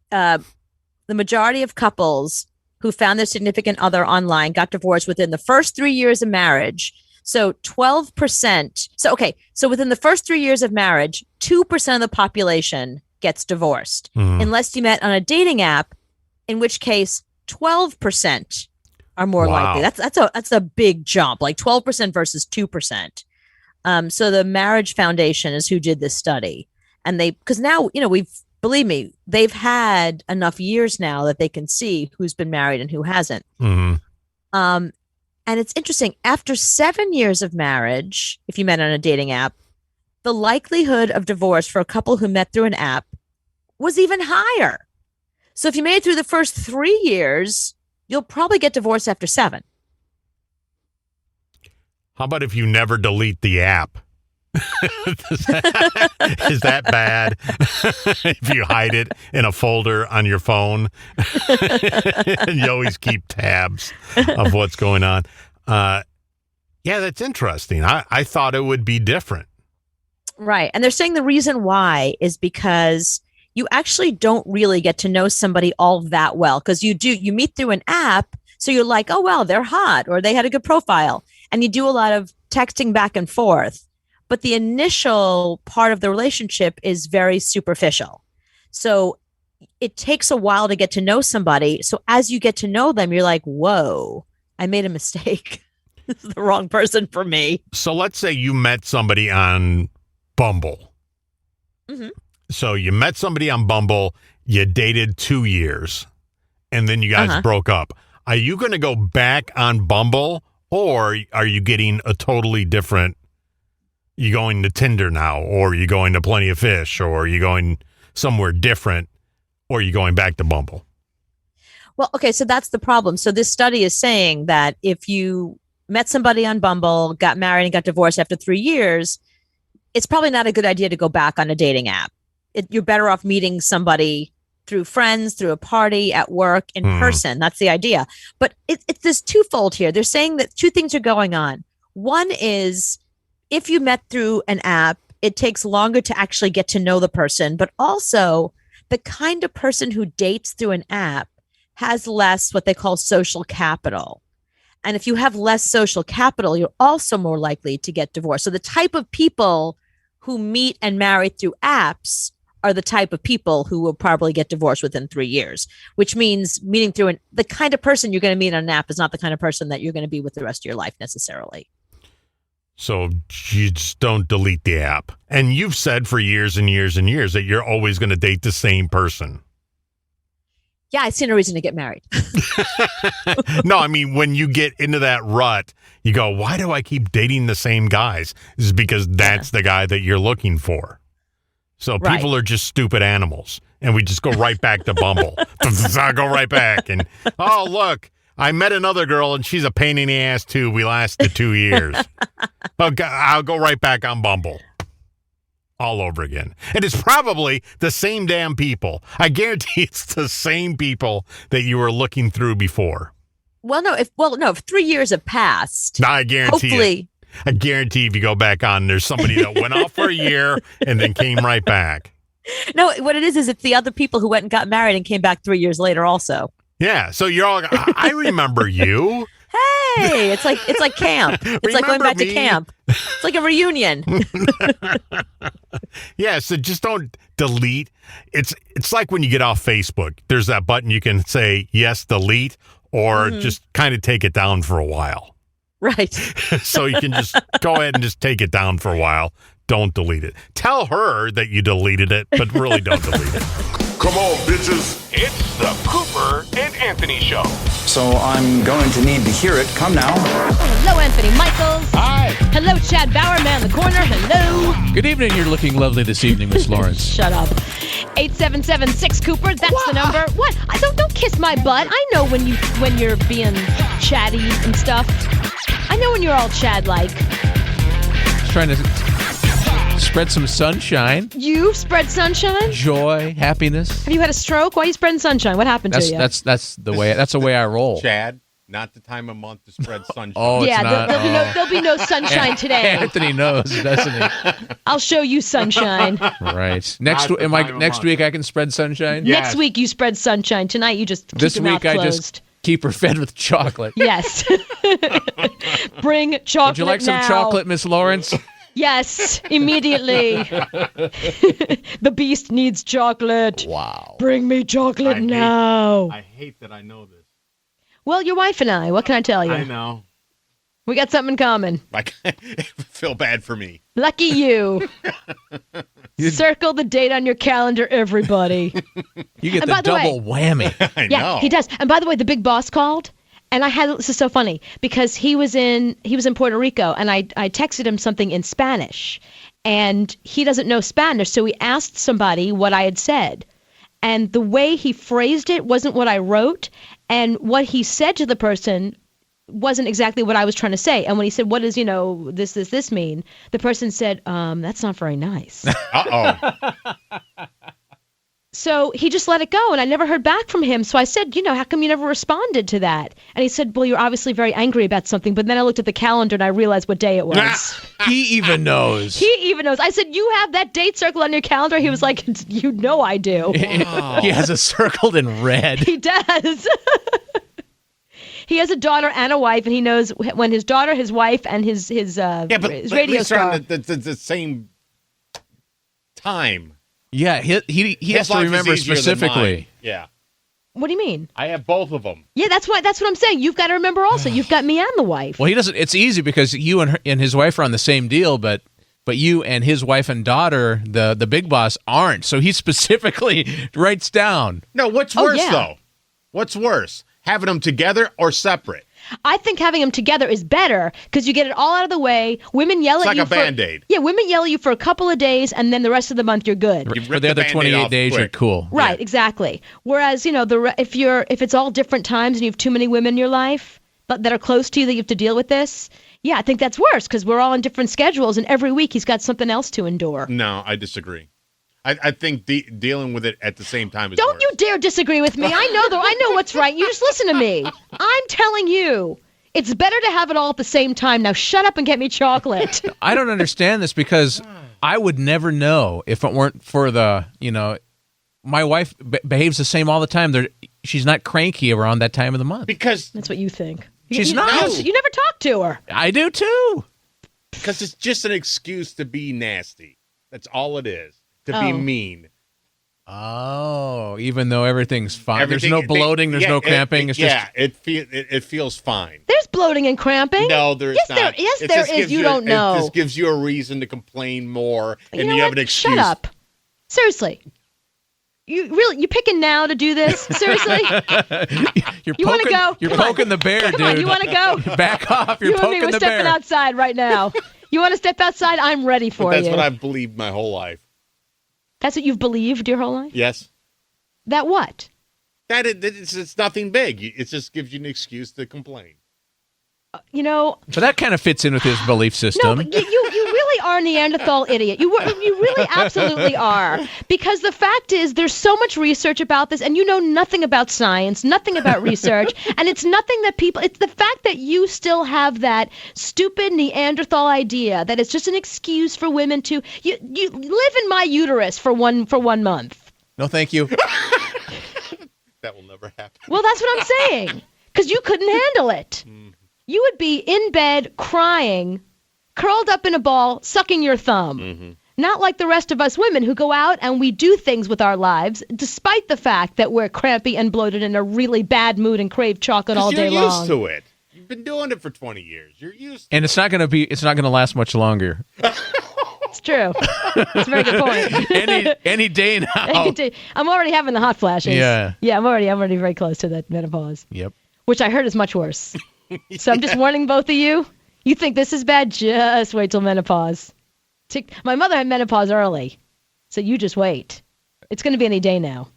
the majority of couples who found their significant other online got divorced within the first 3 years of marriage. So 12%. So within the first 3 years of marriage, 2% of the population gets divorced unless you met on a dating app, in which case 12% are more likely. That's a big jump, like 12% versus 2%. So the Marriage Foundation is who did this study, and because now, you know, believe me, they've had enough years now that they can see who's been married and who hasn't. And it's interesting, after 7 years of marriage, if you met on a dating app, the likelihood of divorce for a couple who met through an app was even higher. So if you made it through the first 3 years, you'll probably get divorced after 7. How about if you never delete the app? Is that bad? If you hide it in a folder on your phone and you always keep tabs of what's going on. Yeah, that's interesting. I thought it would be different. Right. And they're saying the reason why is because you actually don't really get to know somebody all that well, because you meet through an app. So you're like, oh, well, they're hot or they had a good profile. And you do a lot of texting back and forth. But the initial part of the relationship is very superficial. So it takes a while to get to know somebody. So as you get to know them, you're like, whoa, I made a mistake. This is the wrong person for me. So let's say you met somebody on Bumble. So you met somebody on Bumble, you dated 2 years, and then you guys broke up. Are you going to go back on Bumble, or are you getting a totally different? You going to Tinder now, or you going to Plenty of Fish, or you going somewhere different, or you going back to Bumble? Well, okay, so that's the problem. So this study is saying that if you met somebody on Bumble, got married, and got divorced after 3 years, it's probably not a good idea to go back on a dating app. You're better off meeting somebody through friends, through a party, at work, in person. That's the idea. But it's this twofold here. They're saying that two things are going on. One is if you met through an app, it takes longer to actually get to know the person, but also the kind of person who dates through an app has less what they call social capital. And if you have less social capital, you're also more likely to get divorced. So the type of people who meet and marry through apps are the type of people who will probably get divorced within 3 years, which means meeting through the kind of person you're going to meet on an app is not the kind of person that you're going to be with the rest of your life necessarily. So you just don't delete the app. And you've said for years and years and years that you're always going to date the same person. Yeah, I see no reason to get married. No, I mean, when you get into that rut, you go, why do I keep dating the same guys? This is because that's the guy that you're looking for. So people are just stupid animals. And we just go right back to Bumble. I go right back. And, oh, look, I met another girl and she's a pain in the ass too. We lasted 2 years. Okay, I'll go right back on Bumble. All over again. And it's probably the same damn people. I guarantee it's the same people that you were looking through before. Well, no, if 3 years have passed. No, I guarantee hopefully. I guarantee if you go back on, there's somebody that went off for a year and then came right back. No, what it is it's the other people who went and got married and came back 3 years later also. Yeah, so you're all, I remember you. Hey, it's like camp. It's like going back to camp. It's like a reunion. Yeah, so just don't delete. It's like when you get off Facebook. There's that button you can say yes, delete, or just kind of take it down for a while. Right. So you can just go ahead and just take it down for a while. Don't delete it. Tell her that you deleted it, but really don't delete it. Come on, bitches. It's the Cooper and Anthony Show. So I'm going to need to hear it. Come now. Hello, Anthony Michaels. Hi. Hello, Chad Bauer, man in the corner. Hello. Good evening. You're looking lovely this evening, Miss Lawrence. Shut up. 877-6-Cooper. That's the number. What? Don't kiss my butt. I know when you're being chatty and stuff. I know when you're all Chad-like. Trying to spread some sunshine. You spread sunshine? Joy, happiness. Have you had a stroke? Why are you spreading sunshine? What happened to you? That's the way I roll. Chad, not the time of month to spread sunshine. Oh, yeah, it's not. there'll be no sunshine today. Anthony knows, doesn't he? I'll show you sunshine. Right. Next week I can spread sunshine? Yes. Next week you spread sunshine. Tonight you just keep This your week mouth closed. I just keep her fed with chocolate. Yes. Bring chocolate. Would you like now. some chocolate, Miss Lawrence? Yes, immediately. The beast needs chocolate. Wow. Bring me chocolate now. I hate that I know this. Well, your wife and I, what can I tell you? I know. We got something in common. I feel bad for me. Lucky you. Circle the date on your calendar, everybody. You get And the by the way- double whammy. I Yeah, know. he does. And by the way, the big boss called. And this is so funny because he was in Puerto Rico and I texted him something in Spanish and he doesn't know Spanish. So he asked somebody what I had said and the way he phrased it wasn't what I wrote. And what he said to the person wasn't exactly what I was trying to say. And when he said, what does, this mean? The person said, that's not very nice. Uh-oh. So he just let it go, and I never heard back from him. So I said, how come you never responded to that? And he said, well, you're obviously very angry about something. But then I looked at the calendar, and I realized what day it was. He even knows. He even knows. I said, you have that date circle on your calendar? He was like, I do. He has it circled in red. He does. He has a daughter and a wife, and he knows when his daughter, his wife, and his radio star. On the same time. Yeah, he has to remember specifically. Yeah. What do you mean? I have both of them. Yeah, that's what I'm saying. You've got to remember also. You've got me and the wife. Well, he doesn't. It's easy because you and his wife are on the same deal, but you and his wife and daughter, the big boss, aren't. So he specifically writes down. No, what's worse though? What's worse, having them together or separate? I think having them together is better because you get it all out of the way. Women yell It's at you like a Band-Aid. Yeah, women yell at you for a couple of days, and then the rest of the month you're good. For the other 28 days, you're cool. Right, exactly. Whereas, if it's all different times and you have too many women in your life that are close to you that you have to deal with this, yeah, I think that's worse because we're all on different schedules, and every week he's got something else to endure. No, I disagree. I think dealing with it at the same time is Don't worse. you dare disagree with me. I know what's right. You just listen to me. I'm telling you. It's better to have it all at the same time. Now shut up and get me chocolate. I don't understand this because I would never know if it weren't for my wife behaves the same all the time. She's not cranky around that time of the month. Because that's what you think. She's not. You never talk to her. I do too. Because it's just an excuse to be nasty. That's all it is. To be mean. Oh, even though everything's fine. There's no bloating, there's no cramping. It feels fine. There's bloating and cramping. No, there's not. There is. You don't know. It just gives you a reason to complain more, and you have an excuse. Shut up. Seriously. You picking now to do this? Seriously? You want to go? You're poking the bear, dude. Come on, you want to go? Back off. You're poking the bear. We're stepping outside right now. You want to step outside? I'm ready for you. That's what I've believed my whole life. That's what you've believed your whole life? Yes. That what? That it's nothing big. It just gives you an excuse to complain. So that kind of fits in with his belief system. No, but you really are a Neanderthal idiot. You really absolutely are. Because the fact is, there's so much research about this, and you know nothing about science, nothing about research, and it's nothing that it's the fact that you still have that stupid Neanderthal idea that it's just an excuse for women to you live in my uterus for one month. No, thank you. That will never happen. Well, that's what I'm saying. Because you couldn't handle it. You would be in bed crying, curled up in a ball, sucking your thumb. Mm-hmm. Not like the rest of us women who go out and we do things with our lives, despite the fact that we're crampy and bloated in a really bad mood and crave chocolate all day long. You're used to it. You've been doing it for 20 years. You're used to and it's not going to last much longer. It's true. That's a very good point. Any day now. Any day. I'm already having the hot flashes. Yeah. Yeah, I'm already very close to that menopause. Yep. Which I heard is much worse. So I'm just warning both of you. You think this is bad? Just wait till menopause. My mother had menopause early, so you just wait. It's going to be any day now.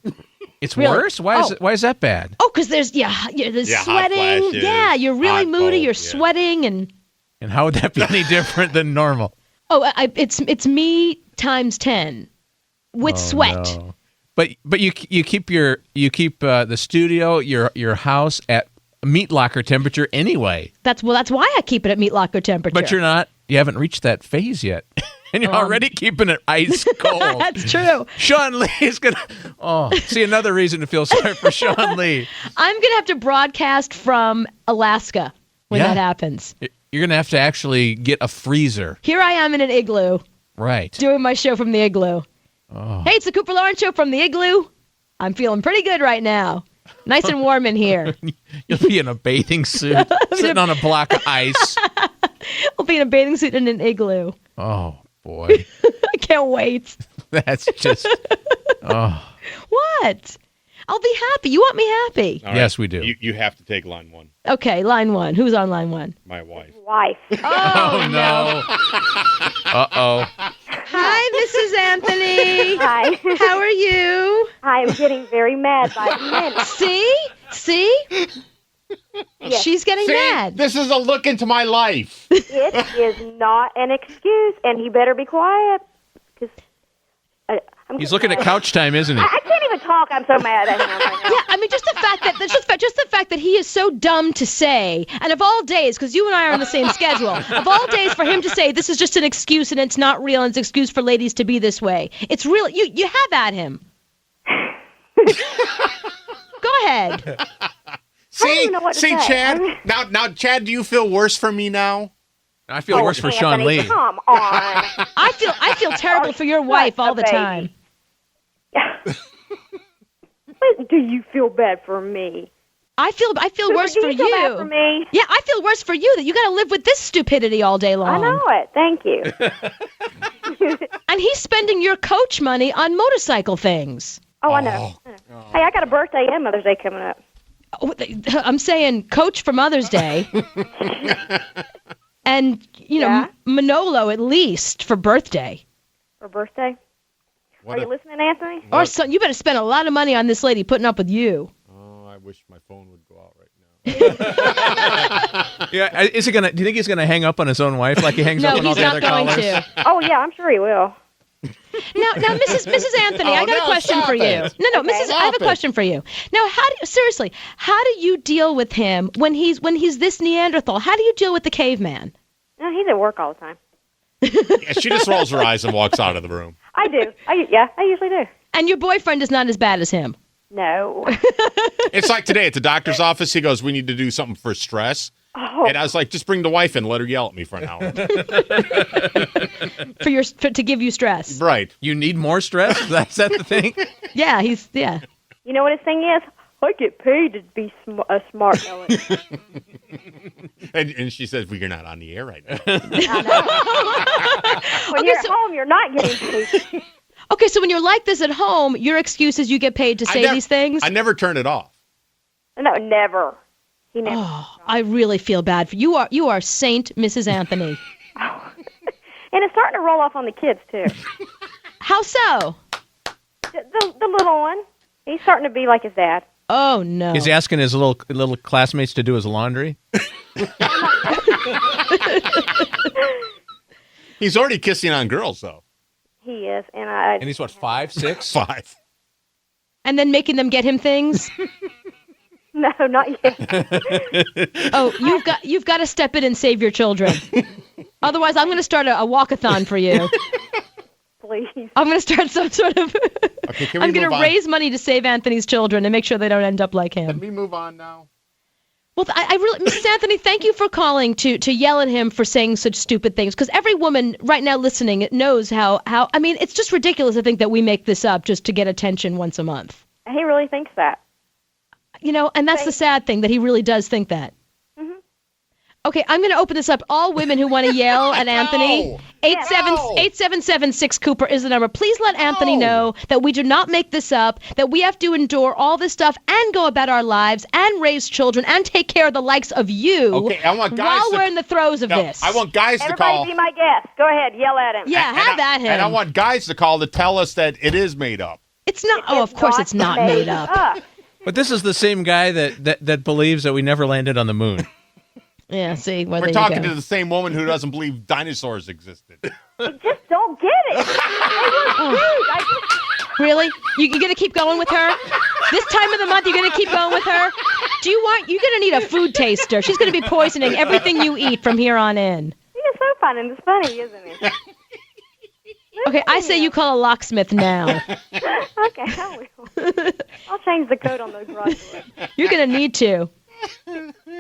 It's really worse? Why is that bad? Oh, because there's sweating. Flashes, yeah, you're really moody. cold, you're sweating, and how would that be any different than normal? Oh, it's me times 10 with sweat. No. But you keep the studio, your house at meat locker temperature anyway. That's why I keep it at meat locker temperature. But you haven't reached that phase yet. And you're already keeping it ice cold. That's true. Sean Lee is going to... see, another reason to feel sorry for Sean Lee. I'm going to have to broadcast from Alaska when that happens. You're going to have to actually get a freezer. Here I am in an igloo. Right. Doing my show from the igloo. Oh. Hey, it's the Cooper Lawrence Show from the igloo. I'm feeling pretty good right now. Nice and warm in here. You'll be in a bathing suit, sitting on a block of ice. I'll be in a bathing suit in an igloo. Oh, boy. I can't wait. That's just... Oh. What? I'll be happy. You want me happy? Right. Yes, we do. You have to take line one. Okay, line one. Who's on line one? My wife. Oh, no. Uh-oh. Hi, Mrs. Anthony. Hi. How are you? I'm getting very mad by the minute. See? Yes. She's getting mad. This is a look into my life. It is not an excuse, and he better be quiet. He's looking at couch time, isn't he? I can't even talk. I'm so mad at him right now. Yeah, I mean, just the fact that he is so dumb to say, and of all days, because you and I are on the same schedule, of all days for him to say this is just an excuse and it's not real and it's an excuse for ladies to be this way. It's real. You have at him. Go ahead. See, Chad. Now, Chad, do you feel worse for me now? I feel worse for Sean Lee. Come on. I feel terrible for your wife all the time. But do you feel bad for me? I feel worse for you. Feel bad for me? Yeah, I feel worse for you that you got to live with this stupidity all day long. I know it. Thank you. And he's spending your coach money on motorcycle things. Oh, I know. Hey, I got a birthday and Mother's Day coming up. I'm saying coach for Mother's Day. And, Manolo at least for birthday. For birthday? Are you listening, Anthony? Or son, you better spend a lot of money on this lady putting up with you. Oh, I wish my phone would go out right now. Yeah, do you think he's gonna hang up on his own wife like he hangs up on all the other callers? No, he's not going to. Oh, yeah, I'm sure he will. Now, Mrs. Anthony, I got a question for you. No, Mrs. I have a question for you. Now, how do you deal with him when he's this Neanderthal? How do you deal with the caveman? No, he's at work all the time. Yeah, she just rolls her eyes and walks out of the room. I do. I usually do. And your boyfriend is not as bad as him? No. It's like today at the doctor's office. He goes, "We need to do something for stress." Oh. And I was like, "Just bring the wife in. Let her yell at me for an hour." to give you stress. Right. You need more stress? Is that the thing? Yeah, You know what his thing is? I get paid to be a smart Ellen. And she says, "Well, you're not on the air right now." When you're at home, you're not getting paid. Okay, so when you're like this at home, your excuse is you get paid to say these things? I never turn it off. No, never. He never. Oh, I really feel bad for you. You are Saint Mrs. Anthony. And it's starting to roll off on the kids, too. How so? The little one. He's starting to be like his dad. Oh, no. He's asking his little classmates to do his laundry? He's already kissing on girls, though. He is, And he's what, 5, 6? 5. And then making them get him things? No, not yet. Oh, you've got to step in and save your children. Otherwise, I'm going to start a walkathon for you. Please. I'm going to start some sort of. Okay, I'm going to raise money to save Anthony's children and make sure they don't end up like him. Can we move on now? Well, I really, Mrs. Anthony, thank you for calling to yell at him for saying such stupid things. Because every woman right now listening knows how. I mean, it's just ridiculous to think that we make this up just to get attention once a month. He really thinks that. And that's the sad thing, that he really does think that. Mm-hmm. Okay, I'm going to open this up. All women who want to yell at Anthony, 877-6-Cooper is the number. Please let Anthony know that we do not make this up, that we have to endure all this stuff and go about our lives and raise children and take care of the likes of you I want guys while we're in the throes of this. I want guys to Everybody call. be my guest. Go ahead, yell at him. Yeah, have at him. And I want guys to call to tell us that it is made up. It's not. Of course it's not made up. But this is the same guy that believes that we never landed on the moon. Yeah, see, we're talking to the same woman who doesn't believe dinosaurs existed. I just don't get it. They were huge. Really? You're going to keep going with her? This time of the month, you're going to keep going with her? You're going to need a food taster. She's going to be poisoning everything you eat from here on in. He is so fun and funny, isn't he? Okay, I say you call a locksmith now. Okay, I will. I'll change the code on those garage doors. You're going to need to.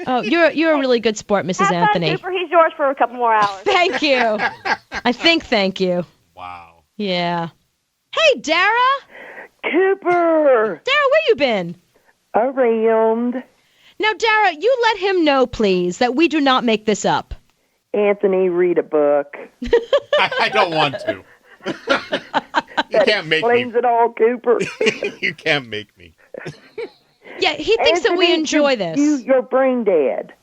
Oh, you're a really good sport, Mrs. Have Anthony. fun, Cooper. He's yours for a couple more hours. Thank you. Thank you. Wow. Yeah. Hey, Dara. Cooper. Dara, where you been? Around. Now, Dara, you let him know, please, that we do not make this up. Anthony, read a book. I don't want to. You can't make me. Explains it all, Cooper. You can't make me. Yeah, he thinks that we enjoy this. You're brain dead.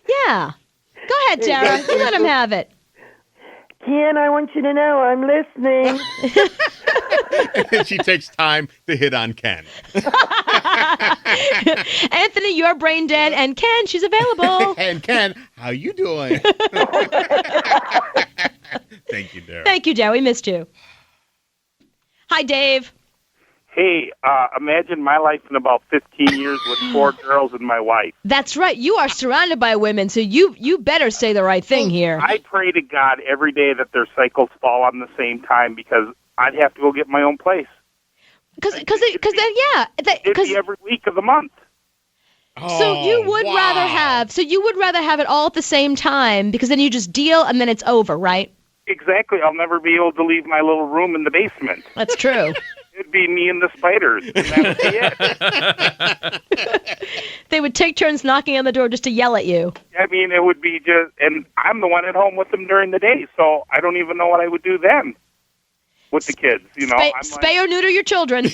Yeah. Go ahead, Dara. You let him have it. Ken, I want you to know I'm listening. And then she takes time to hit on Ken. Anthony, you're brain dead, and Ken, she's available. And Ken, how you doing? Thank you, Dara. Thank you, Dara. We missed you. Hi, Dave. Hey, imagine my life in about 15 years with 4 girls and my wife. That's right. You are surrounded by women, so you better say the right thing here. I pray to God every day that their cycles fall on the same time because I'd have to go get my own place. Because then, yeah. It'd be every week of the month. So you would rather have it all at the same time because then you just deal and then it's over, right? Exactly. I'll never be able to leave my little room in the basement. That's true. It'd be me and the spiders, and that would be it. They would take turns knocking on the door just to yell at you. I mean, it would be just, and I'm the one at home with them during the day, so I don't even know what I would do then. with the kids. You know, spay or neuter your children.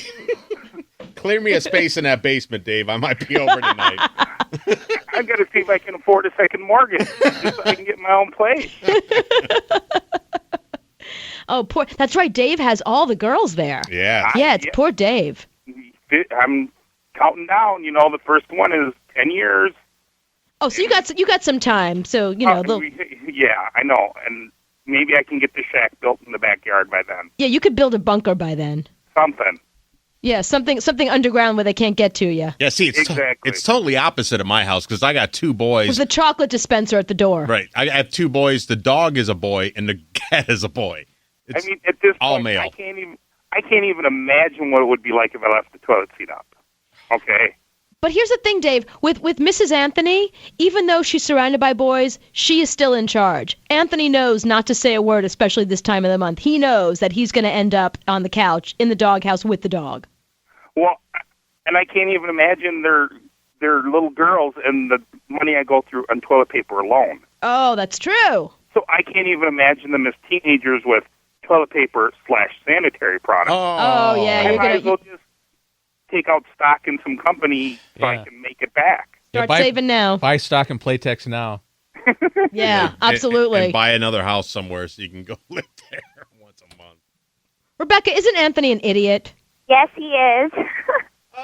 Clear me a space in that basement, Dave. I might be over tonight. I've got to see if I can afford a second mortgage just so I can get my own place. Oh, poor. That's right. Dave has all the girls there. Yeah. Yeah, it's poor Dave. I'm counting down. You know, the first one is 10 years. Oh, so you got some time. So you know. Yeah, I know, and maybe I can get the shack built in the backyard by then. Yeah, you could build a bunker by then. Something. Yeah, something underground where they can't get to you. Yeah, see, it's totally opposite of my house because I got two boys. With the chocolate dispenser at the door. Right. I have two boys. The dog is a boy, and the cat is a boy. It's I mean, at this all point, male. I can't even imagine what it would be like if I left the toilet seat up. Okay. But here's the thing, Dave. With Mrs. Anthony, even though she's surrounded by boys, she is still in charge. Anthony knows not to say a word, especially this time of the month. He knows that he's going to end up on the couch in the doghouse with the dog. Well, and I can't even imagine their little girls and the money I go through on toilet paper alone. Oh, that's true. So I can't even imagine them as teenagers with toilet paper / sanitary products. Oh yeah, I you're might as well gonna just take out stock in some company so I can make it back. start saving now. Buy stock in Playtex now. Yeah, absolutely. And buy another house somewhere so you can go live there once a month. Rebecca, isn't Anthony an idiot? Yes, he is.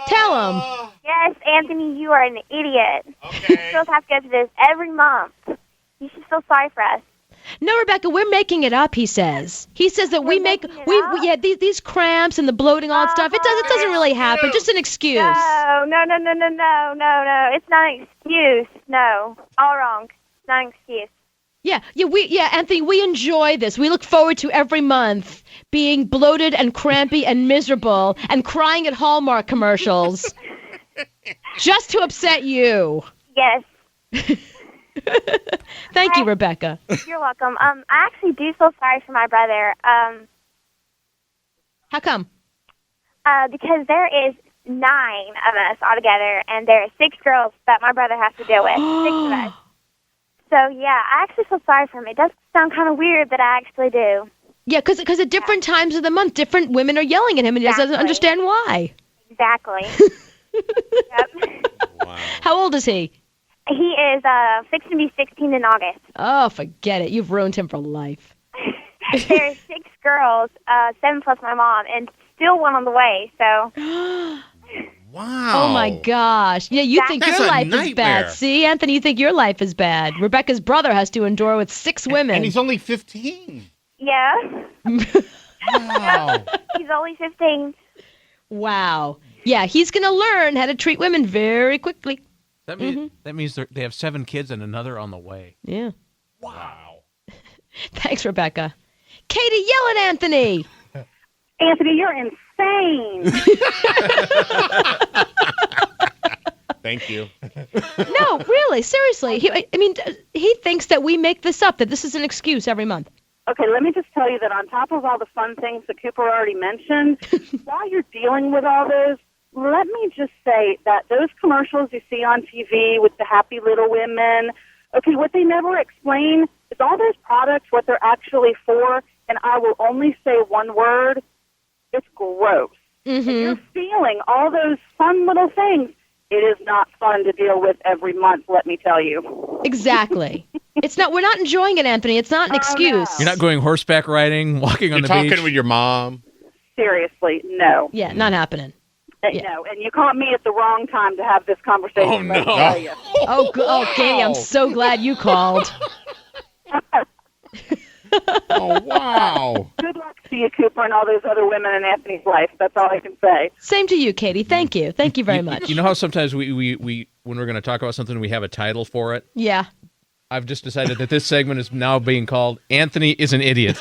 Tell him. Yes, Anthony, you are an idiot. Okay. You're supposed to have to go through this every month. You should feel sorry for us. No, Rebecca, we're making it up, he says. He says that we these cramps and the bloating, all that stuff, it doesn't really happen. Just an excuse. No. It's not an excuse. No. All wrong. It's not an excuse. Yeah, Anthony, we enjoy this. We look forward to every month being bloated and crampy and miserable and crying at Hallmark commercials just to upset you. Yes. Thank you, Rebecca. You're welcome. I actually do feel sorry for my brother. How come? Because there is 9 of us altogether, and there are 6 girls that my brother has to deal with. 6 of us. So, yeah, I actually feel sorry for him. It does sound kind of weird, but I actually do. Yeah, because at different times of the month, different women are yelling at him, and he doesn't understand why. Exactly. Yep. Wow. How old is he? He is fixing to be 16 in August. Oh, forget it. You've ruined him for life. There are 6 girls, 7 plus my mom, and still one on the way, so... Wow. Oh, my gosh. Yeah, you think That's your a life is nightmare. bad. See, Anthony, you think your life is bad. Rebecca's brother has to endure with 6 women. And he's only 15. Yeah. Wow. He's only 15. Wow. Yeah, he's going to learn how to treat women very quickly. That means they have 7 kids and another on the way. Yeah. Wow. Thanks, Rebecca. Katie, yell at Anthony. Anthony, you're insane. Thank you. No, really, seriously. He thinks that we make this up, that this is an excuse every month. Okay, let me just tell you that on top of all the fun things that Cooper already mentioned, while you're dealing with all those, let me just say that those commercials you see on TV with the happy little women, okay, what they never explain is all those products, what they're actually for, and I will only say one word, it's gross. Mm-hmm. If you're feeling all those fun little things, it is not fun to deal with every month, let me tell you. Exactly. We're not enjoying it, Anthony. It's not an excuse. No. You're not going horseback riding, walking on the beach. You're talking with your mom. Seriously, no. Yeah, not happening. No, and you caught me at the wrong time to have this conversation. Oh, no. let me tell you. Oh, Katie, I'm so glad you called. Oh, wow. Good luck to you, Cooper, and all those other women in Anthony's life. That's all I can say. Same to you, Katie. Thank you. Thank you very much. You know how sometimes we when we're going to talk about something, we have a title for it? Yeah. I've just decided that this segment is now being called "Anthony is an Idiot."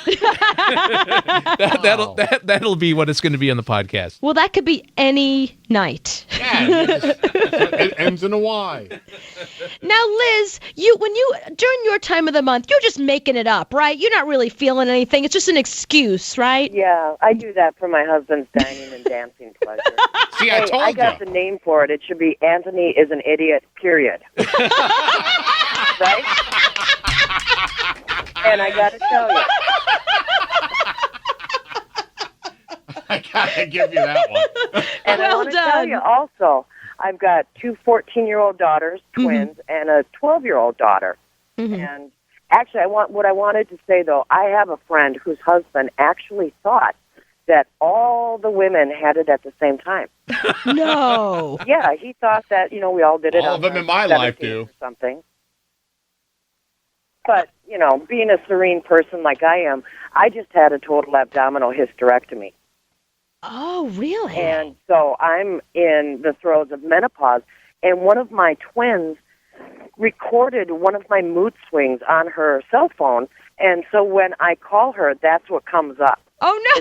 That'll be what it's going to be on the podcast. Well, that could be any night. Yeah, it ends in a Y. Now, Liz, during your time of the month, you're just making it up, right? You're not really feeling anything. It's just an excuse, right? Yeah, I do that for my husband's dining and dancing pleasure. See, I told I got you. the name for it. It should be Anthony is an Idiot, period. Right? And I got to tell you. I gotta give you that one. And I Well want to tell done. you also, I've got two 14-year-old daughters, twins, and a 12-year-old daughter. And actually, what I wanted to say, though, I have a friend whose husband actually thought that all the women had it at the same time. No. Yeah, he thought that, we all did it. All on of them our in my life 17th do. Or something. But, being a serene person like I am, I just had a total abdominal hysterectomy. Oh, really? And so I'm in the throes of menopause, and one of my twins recorded one of my mood swings on her cell phone, and so when I call her, that's what comes up. Oh no!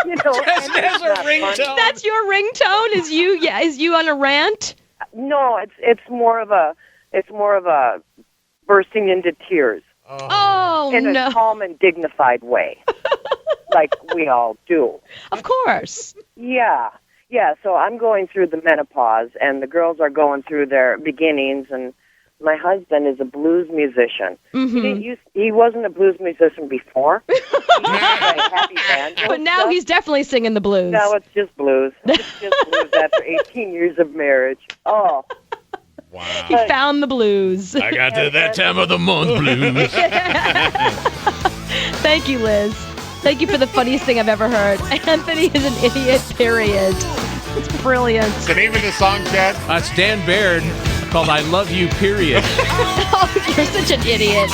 There's a ringtone. That's your ringtone? Is you? Yeah, is you on a rant? No, it's more of a bursting into tears. Oh in no! a calm and dignified way, like we all do. Of course. Yeah. So I'm going through the menopause, and the girls are going through their beginnings, and my husband is a blues musician. He wasn't a blues musician before. He was a happy band. But now he's definitely singing the blues. No, it's just blues. It's just blues after 18 years of marriage. Oh. Wow. He found the blues. I got to that time of the month blues. Thank you, Liz. Thank you for the funniest thing I've ever heard. Anthony is an idiot, period. It's brilliant. What's the name of the song, Chad? That's Dan Baird called I Love You, period. Oh, you're such an idiot.